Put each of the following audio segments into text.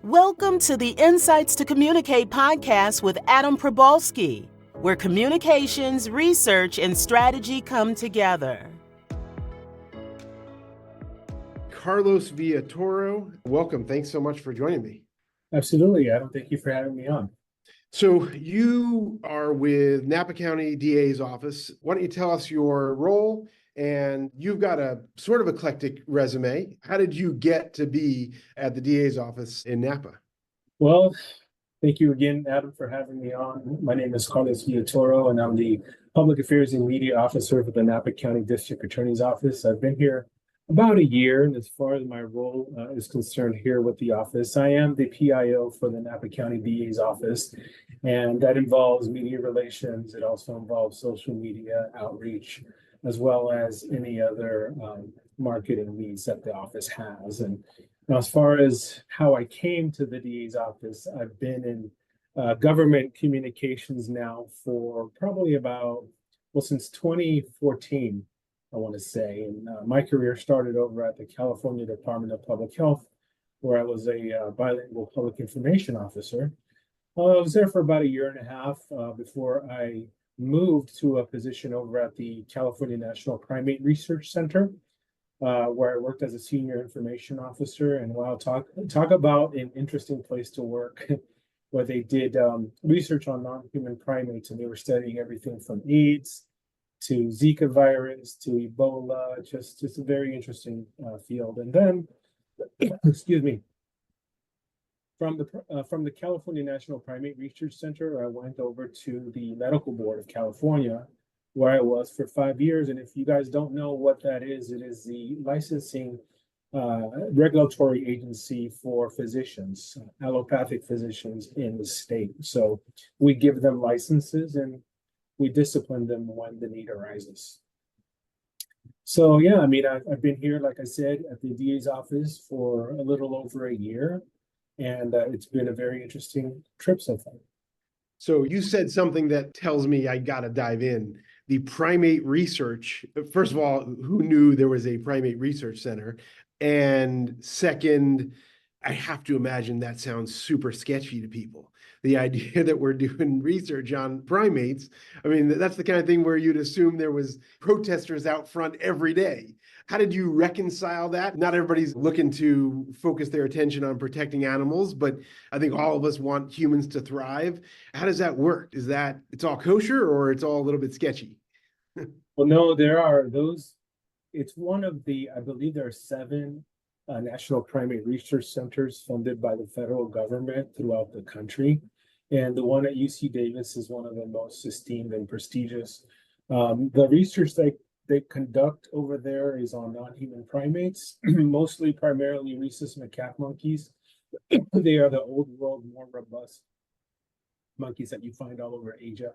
Welcome to the Insights to Communicate podcast with Adam Probalski, where communications, research, and strategy come together. Carlos Villatoro, welcome. Thanks so much for joining me. Absolutely, Adam. Thank you for having me on. So you are with Napa County DA's office. Why don't you tell us your role? And you've got a sort of eclectic resume. How did you get to be at the DA's office in Napa? Well, thank you again, Adam, for having me on. My name is Carlos Villatoro, and I'm the Public Affairs and Media Officer for the Napa County District Attorney's Office. I've been here about a year, and as far as my role is concerned here with the office, I am the PIO for the Napa County DA's office, and that involves media relations. It also involves social media outreach, as well as any other marketing needs that the office has. And now, as far as how I came to the DA's office, I've been in government communications now for probably since 2014, I want to say. And my career started over at the California Department of Public Health, where I was a bilingual public information officer. I was there for about a year and a half before I moved to a position over at the California National Primate Research Center, where I worked as a senior information officer. And while talk about an interesting place to work, where they did research on non-human primates, and they were studying everything from AIDS to Zika virus to Ebola, just a very interesting field. And then, excuse me, from the California National Primate Research Center, I went over to the Medical Board of California, where I was for 5 years. And if you guys don't know what that is, it is the licensing regulatory agency for physicians, allopathic physicians in the state. So we give them licenses and we discipline them when the need arises. So yeah, I mean, I've been here, like I said, at the DA's office for a little over a year, and it's been a very interesting trip so far. So you said something that tells me I got to dive in. The primate research, first of all, who knew there was a primate research center? And second, I have to imagine that sounds super sketchy to people. The idea that we're doing research on primates, I mean, that's the kind of thing where you'd assume there was protesters out front every day. How did you reconcile that? Not everybody's looking to focus their attention on protecting animals, but I think all of us want humans to thrive. How does that work? Is that it's all kosher or it's all a little bit sketchy? Well, no, there are those. It's one of I believe there are 7 national primate research centers funded by the federal government throughout the country. And the one at UC Davis is one of the most esteemed and prestigious. The research they conduct over there is on non-human primates, primarily rhesus macaque monkeys. They are the old world, more robust monkeys that you find all over Asia,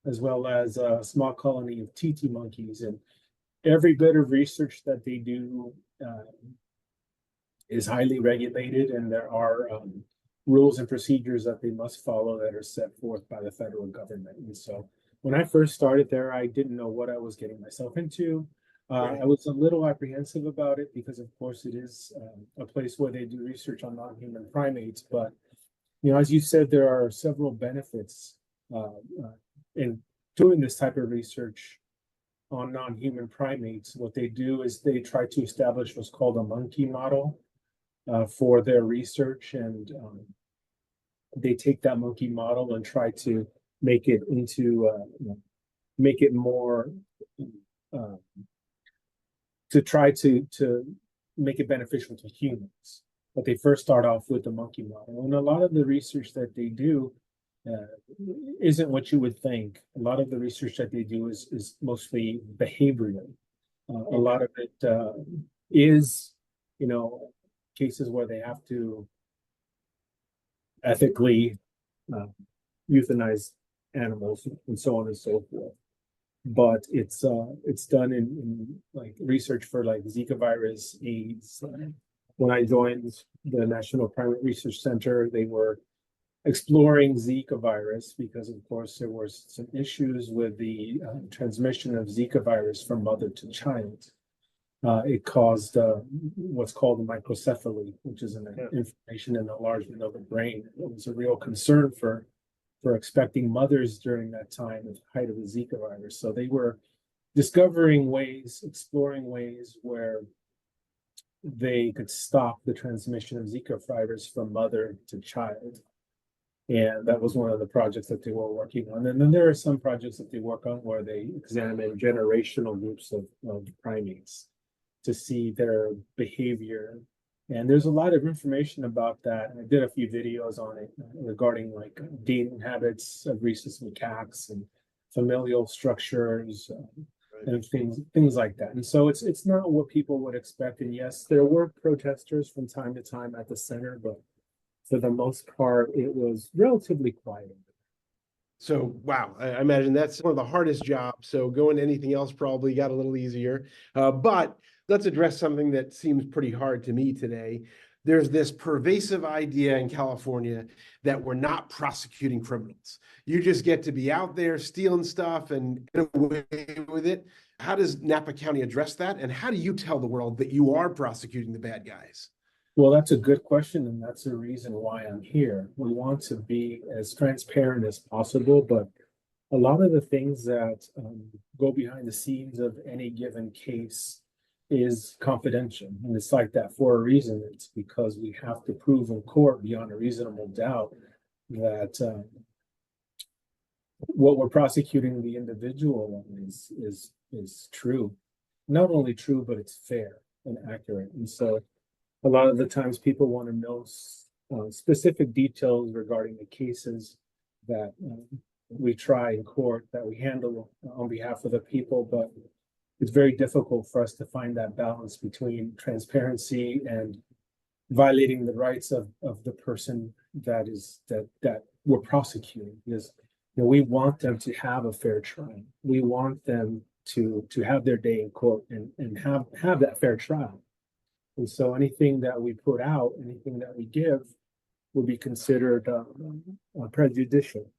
as well as a small colony of titi monkeys. And every bit of research that they do is highly regulated, and there are rules and procedures that they must follow that are set forth by the federal government. And so when I first started there, I didn't know what I was getting myself into. I was a little apprehensive about it because, of course, it is a place where they do research on non-human primates. But, you know, as you said, there are several benefits in doing this type of research on non-human primates. What they do is they try to establish what's called a monkey model for their research, and they take that monkey model and try to make it into make it more to try to make it beneficial to humans. But they first start off with the monkey model, and a lot of the research that they do isn't what you would think. A lot of the research that they do is mostly behavioral. A lot of it is, you know, cases where they have to ethically euthanize animals and so on and so forth. But it's done in like research for like Zika virus, AIDS. When I joined the National Primate Research Center, they were exploring Zika virus because, of course, there were some issues with the transmission of Zika virus from mother to child. It caused what's called a microcephaly, which is an inflammation and enlargement of the brain. It was a real concern for expecting mothers during that time at the height of the Zika virus. So they were discovering ways, exploring ways where they could stop the transmission of Zika virus from mother to child. And that was one of the projects that they were working on. And then there are some projects that they work on where they examine generational groups of primates to see their behavior. And there's a lot of information about that. I did a few videos on it regarding like dating habits of rhesus macaques and familial structures and things like that. And so it's not what people would expect. And yes, there were protesters from time to time at the center, but for the most part, it was relatively quiet. So, wow, I imagine that's one of the hardest jobs. So going to anything else probably got a little easier. But let's address something that seems pretty hard to me today. There's this pervasive idea in California that we're not prosecuting criminals. You just get to be out there stealing stuff and get away with it. How does Napa County address that? And how do you tell the world that you are prosecuting the bad guys? Well, that's a good question, and that's the reason why I'm here. We want to be as transparent as possible, but a lot of the things that go behind the scenes of any given case is confidential. And it's like that for a reason. It's because we have to prove in court beyond a reasonable doubt that what we're prosecuting the individual on is true. Not only true, but it's fair and accurate. And so a lot of the times people want to know specific details regarding the cases that we try in court, that we handle on behalf of the people, but it's very difficult for us to find that balance between transparency and violating the rights of the person that we're prosecuting. Because we want them to have a fair trial. We want them to have their day in court and have that fair trial. And so anything that we put out, anything that we give, will be considered prejudicial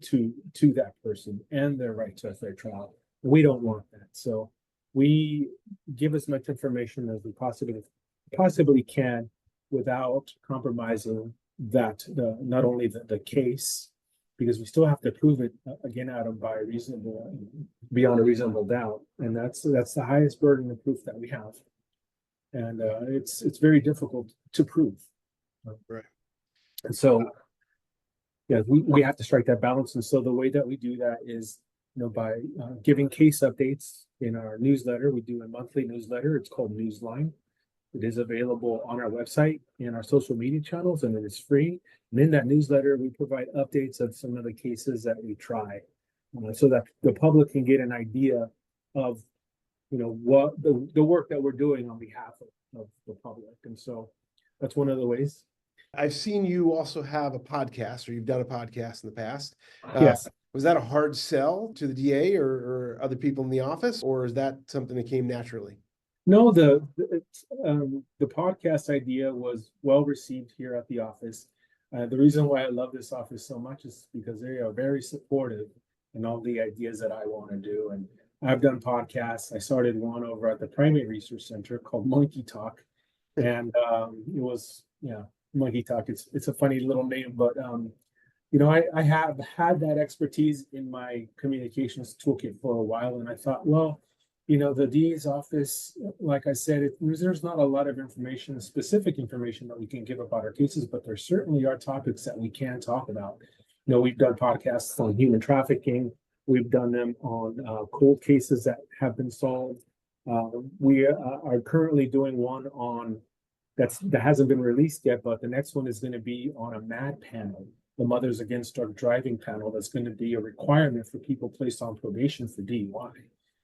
to that person and their right to a fair trial. We don't want that. So we give as much information as we possibly can without compromising that not only the case, because we still have to prove it again beyond a reasonable doubt, and that's the highest burden of proof that we have, and it's very difficult to prove. Right. And so, yeah, we have to strike that balance. And so the way that we do that is, by giving case updates in our newsletter. We do a monthly newsletter. It's called Newsline. It is available on our website and our social media channels, and it is free. And in that newsletter, we provide updates of some of the cases that we try, so that the public can get an idea of, what the work that we're doing on behalf of the public. And so that's one of the ways. I've seen you also have a podcast, or you've done a podcast in the past. Yes. Was that a hard sell to the DA or other people in the office, or is that something that came naturally? No, the podcast idea was well received here at the office. The reason why I love this office so much is because they are very supportive in all the ideas that I want to do. And I've done podcasts. I started one over at the Primate Research Center called Monkey Talk, and it was Monkey Talk. It's a funny little name, but I have had that expertise in my communications toolkit for a while, and I thought, well, the DA's office, like I said, there's not a lot of information, specific information that we can give about our cases, but there certainly are topics that we can talk about. We've done podcasts on human trafficking. We've done them on cold cases that have been solved. We are currently doing one on that hasn't been released yet, but the next one is going to be on a MAD panel, the Mothers Against Drug Driving panel. That's going to be a requirement for people placed on probation for DUI.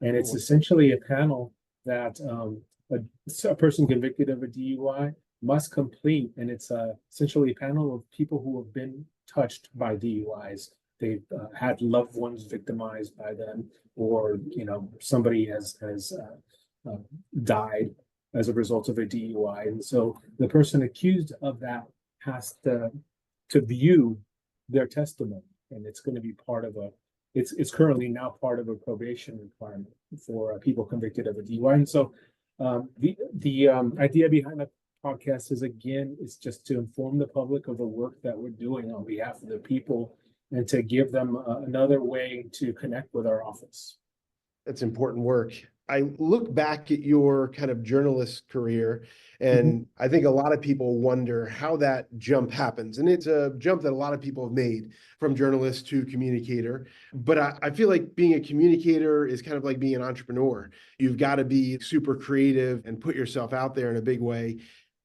And it's essentially a panel that a person convicted of a DUI must complete. And it's essentially a panel of people who have been touched by DUIs. They've had loved ones victimized by them, or somebody has died as a result of a DUI. And so the person accused of that has to view their testimony, and it's going to be part of it's currently now part of a probation requirement for people convicted of a DUI. And so The idea behind the podcast is just to inform the public of the work that we're doing on behalf of the people and to give them another way to connect with our office. That's important work. I look back at your kind of journalist career, and I think a lot of people wonder how that jump happens. And it's a jump that a lot of people have made from journalist to communicator. But I feel like being a communicator is kind of like being an entrepreneur. You've got to be super creative and put yourself out there in a big way.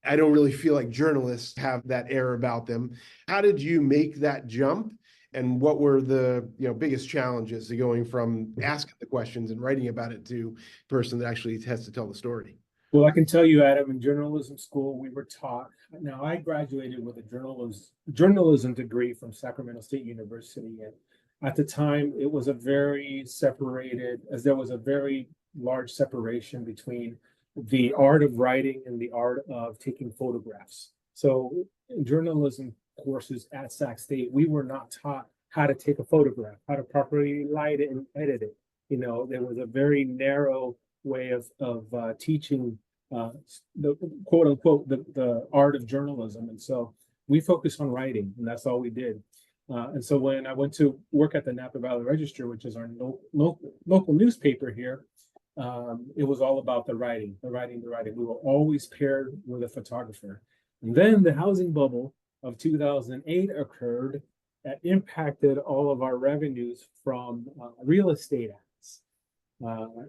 I don't really feel like journalists have that air about them. How did you make that jump? And what were the biggest challenges to going from asking the questions and writing about it to person that actually has to tell the story? Well, I can tell you, Adam, in journalism school, we were taught. Now, I graduated with a journalism degree from Sacramento State University. And at the time, it was a very separated, as there was a very large separation between the art of writing and the art of taking photographs. So in journalism courses at Sac State, we were not taught how to take a photograph, how to properly light it and edit it. There was a very narrow way of teaching the quote unquote the art of journalism, and so we focused on writing, and that's all we did. And so when I went to work at the Napa Valley Register, which is our local newspaper here, it was all about the writing. We were always paired with a photographer. And then the housing bubble of 2008 occurred that impacted all of our revenues from real estate ads.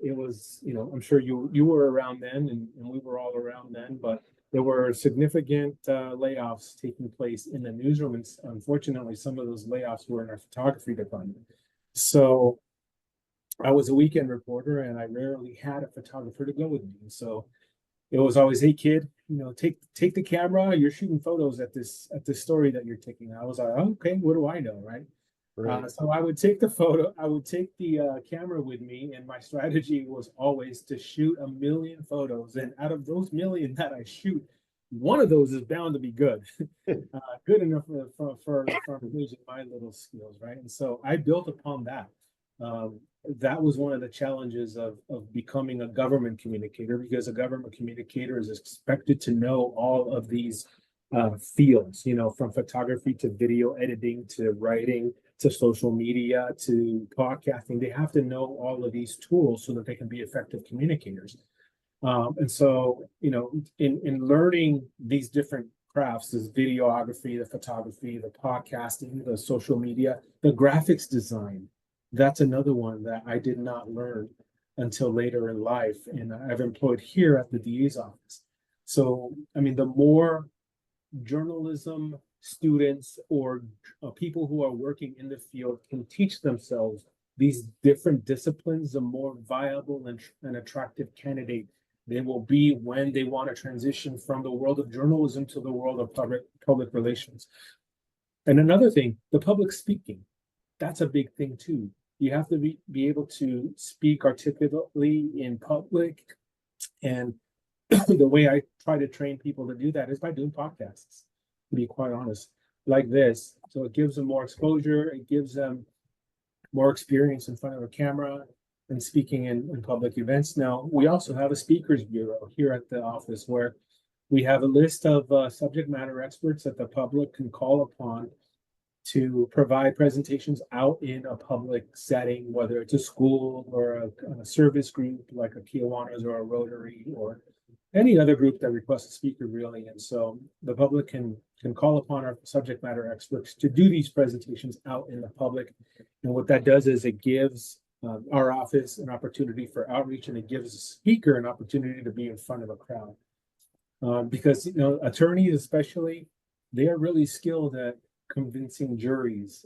It was, I'm sure you were around then, and we were all around then, but there were significant layoffs taking place in the newsroom. And unfortunately, some of those layoffs were in our photography department. So I was a weekend reporter, and I rarely had a photographer to go with me. And so it was always, hey kid, take the camera. You're shooting photos at this story that you're taking. I was like, oh, okay, what do I know, right? So I would take the photo. I would take the camera with me, and my strategy was always to shoot 1 million photos. And out of those million that I shoot, one of those is bound to be good, good enough for using my little skills, right? And so I built upon that. That was one of the challenges of becoming a government communicator, because a government communicator is expected to know all of these fields, from photography to video editing to writing to social media to podcasting. They have to know all of these tools so that they can be effective communicators. And so, in learning these different crafts, this videography, the photography, the podcasting, the social media, the graphics design, that's another one that I did not learn until later in life, and I've employed here at the DA's office. So, the more journalism students or people who are working in the field can teach themselves these different disciplines, the more viable and attractive candidate they will be when they want to transition from the world of journalism to the world of public relations. And another thing, the public speaking. That's a big thing too. You have to be able to speak articulately in public. And the way I try to train people to do that is by doing podcasts, to be quite honest, like this. So it gives them more exposure. It gives them more experience in front of a camera and speaking in public events. Now, we also have a speakers bureau here at the office where we have a list of subject matter experts that the public can call upon to provide presentations out in a public setting, whether it's a school or a service group like a Kiwanis or a Rotary or any other group that requests a speaker, really. And so the public can call upon our subject matter experts to do these presentations out in the public. And what that does is it gives our office an opportunity for outreach, and it gives the speaker an opportunity to be in front of a crowd. Because, attorneys especially, they are really skilled at convincing juries,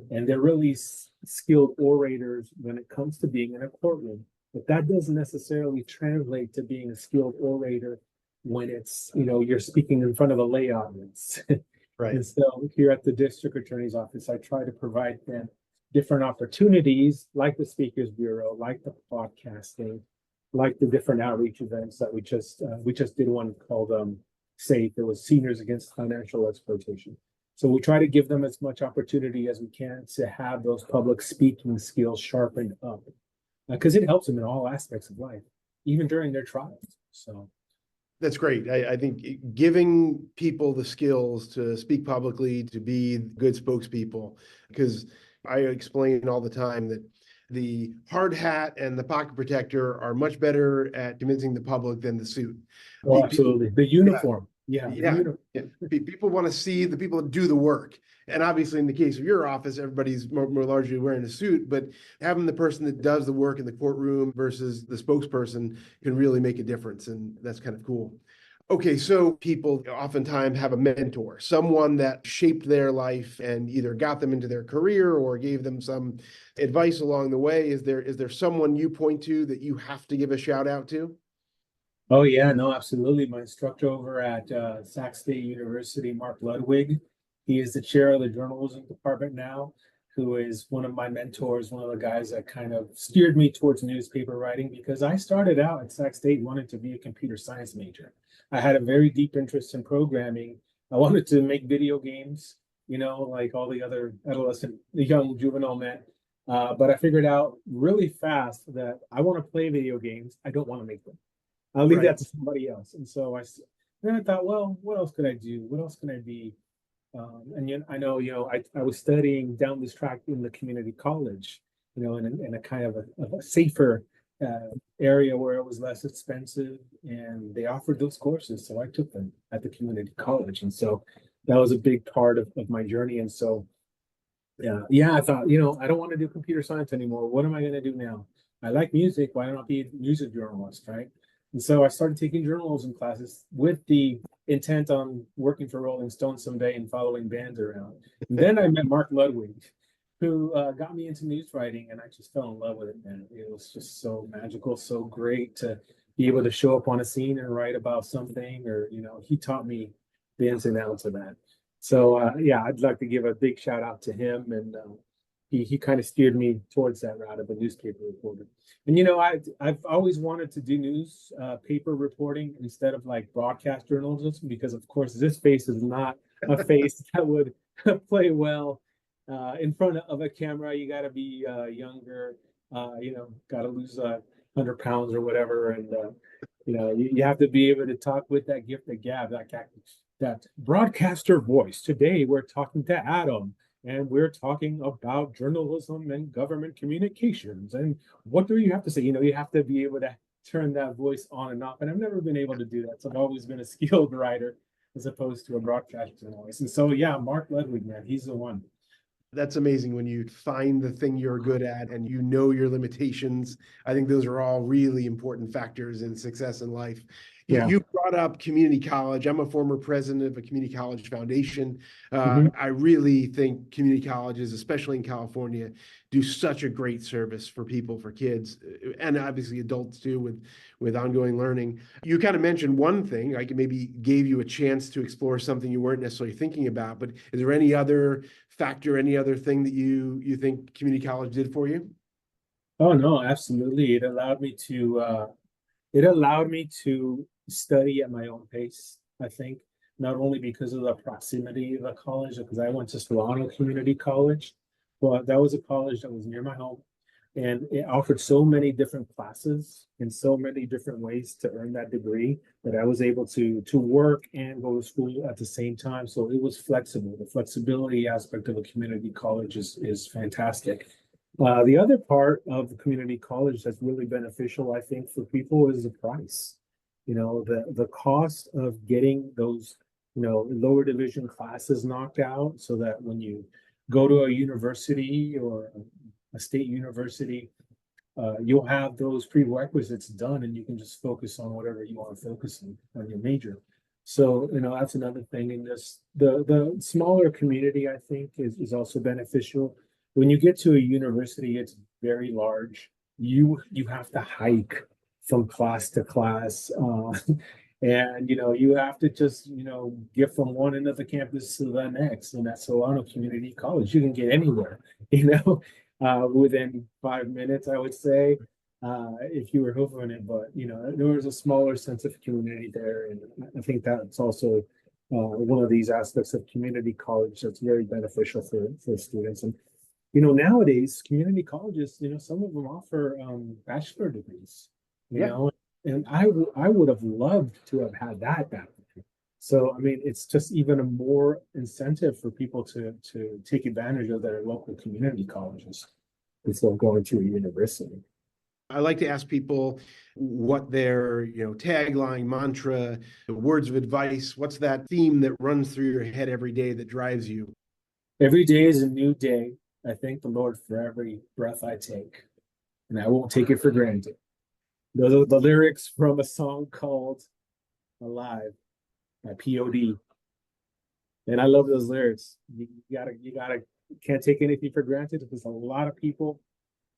and they're really skilled orators when it comes to being in a courtroom. But that doesn't necessarily translate to being a skilled orator when it's, you're speaking in front of a lay audience. Right. And so here at the district attorney's office, I try to provide them different opportunities like the Speakers Bureau, like the podcasting, like the different outreach events that we just did one called SAFE. It was Seniors Against Financial Exploitation. So we try to give them as much opportunity as we can to have those public speaking skills sharpened up, because it helps them in all aspects of life. even during their trials. So That's great. I think giving people the skills to speak publicly, to be good spokespeople, because I explain all the time that the hard hat and the pocket protector are much better at convincing the public than the suit. oh, People, absolutely. The yeah, uniform. Yeah, the yeah, uniform. yeah. People want to see the people that do the work. And obviously, in the case of your office, everybody's more largely wearing a suit, but having the person that does the work in the courtroom versus the spokesperson can really make a difference. And that's kind of cool. Okay, so people oftentimes have a mentor, someone that shaped their life and either got them into their career or gave them some advice along the way. Is there someone you point to that you have to give a shout out to? Oh yeah, no, absolutely. My instructor over at Sac State University, Mark Ludwig, he is the chair of the journalism department now, who is one of my mentors, one of the guys that kind of steered me towards newspaper writing because I started out at Sac State wanting to be a computer science major. I had a very deep interest in programming. I wanted to make video games, like all the other adolescent, young juvenile men. But I figured out really fast that I want to play video games. I don't want to make them. I'll leave Right. that to somebody else. And so then I thought, well, what else could I do? What else can I be? I know, I was studying down this track in the community college, in a kind of a safer area where it was less expensive, and they offered those courses, so I took them at the community college, and so that was a big part of my journey. And so, yeah, I thought, I don't want to do computer science anymore. What am I going to do now? I like music. Why don't I be a music journalist, right? And so I started taking journalism classes with the intent on working for Rolling Stone someday and following bands around. And then I met Mark Ludwig, who got me into news writing, and I just fell in love with it, man. It was just so magical, so great to be able to show up on a scene and write about something, or, he taught me the ins and outs of that. So, yeah, I'd like to give a big shout out to him, and he kind of steered me towards that route of a newspaper reporter. And I've always wanted to do news paper reporting instead of like broadcast journalism, because of course this face is not a face that would play well in front of a camera. You got to be younger, got to lose 100 pounds or whatever, and you have to be able to talk with that gift of gab, that broadcaster voice. Today we're talking to Adam, and we're talking about journalism and government communications. And what do you have to say? You have to be able to turn that voice on and off. And I've never been able to do that. So I've always been a skilled writer as opposed to a broadcaster voice. And so, yeah, Mark Ludwig, man, he's the one. That's amazing when you find the thing you're good at and you know your limitations. I think those are all really important factors in success in life. Yeah. You brought up community college. I'm a former president of a community college foundation. Mhm. I really think community colleges, especially in California, do such a great service for people, for kids, and obviously adults too, with ongoing learning. You kind of mentioned one thing, like maybe gave you a chance to explore something you weren't necessarily thinking about, but is there any other factor, any other thing that you think community college did for you? Oh no, absolutely. It allowed me to study at my own pace, I think, not only because of the proximity of the college, because I went to Solano Community College, but that was a college that was near my home, and it offered so many different classes in so many different ways to earn that degree that I was able to work and go to school at the same time. So it was flexible. The flexibility aspect of a community college is fantastic. The other part of the community college that's really beneficial, I think, for people is the price. The cost of getting those, lower division classes knocked out so that when you go to a university or a state university, you'll have those prerequisites done and you can just focus on whatever you want to focus on your major. So, that's another thing. And this the smaller community, I think, is also beneficial. When you get to a university, it's very large. You have to hike from class to class. And you have to just get from one end of the campus to the next. And at Solano Community College, you can get anywhere, within 5 minutes, I would say, if you were hoofing it. But there was a smaller sense of community there, and I think that's also one of these aspects of community college that's very beneficial for students. And nowadays community colleges, some of them offer bachelor degrees. You Yeah. know, And I would have loved to have had that back then. So, I mean, it's just even a more incentive for people to take advantage of their local community colleges instead of going to a university. I like to ask people what their, tagline, mantra, the words of advice, what's that theme that runs through your head every day that drives you? Every day is a new day. I thank the Lord for every breath I take, and I won't take it for granted. Those are the lyrics from a song called Alive by POD. And I love those lyrics. You can't take anything for granted because a lot of people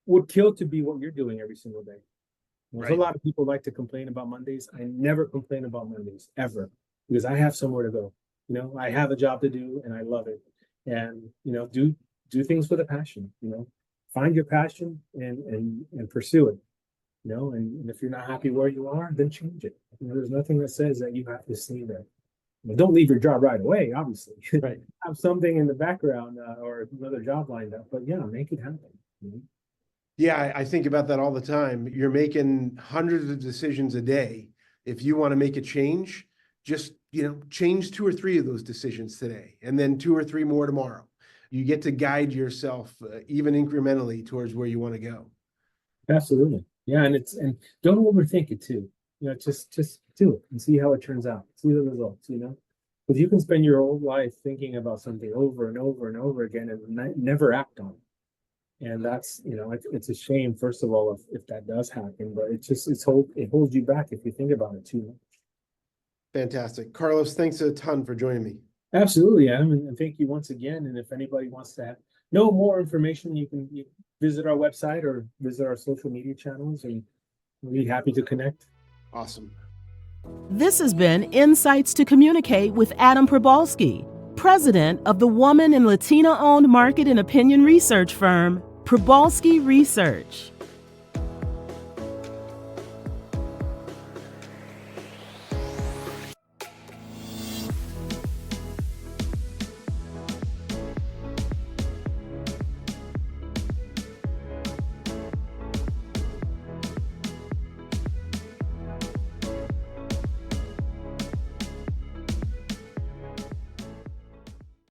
would kill to be what you're doing every single day. There's a lot of people like to complain about Mondays. I never complain about Mondays ever because I have somewhere to go. I have a job to do and I love it. And do things with a passion. Find your passion and pursue it. And if you're not happy where you are, then change it. There's nothing that says that you have to stay there. Don't leave your job right away, obviously. Right. Have something in the background or another job lined up, but yeah, make it happen. Yeah, I think about that all the time. You're making hundreds of decisions a day. If you want to make a change, just, change 2 or 3 of those decisions today, and then 2 or 3 more tomorrow. You get to guide yourself even incrementally towards where you want to go. Absolutely. Yeah. And don't overthink it too. Just do it and see how it turns out. See the results, because you can spend your whole life thinking about something over and over and over again and never act on it. And that's, it's a shame, first of all, if that does happen, but it holds you back if you think about it too much. Fantastic. Carlos, thanks a ton for joining me. Absolutely, Adam, and thank you once again. And if anybody wants to know more information, you can visit our website or visit our social media channels, and we'll be happy to connect. Awesome. This has been Insights to Communicate with Adam Probalski, president of the woman and Latina-owned market and opinion research firm, Probalski Research.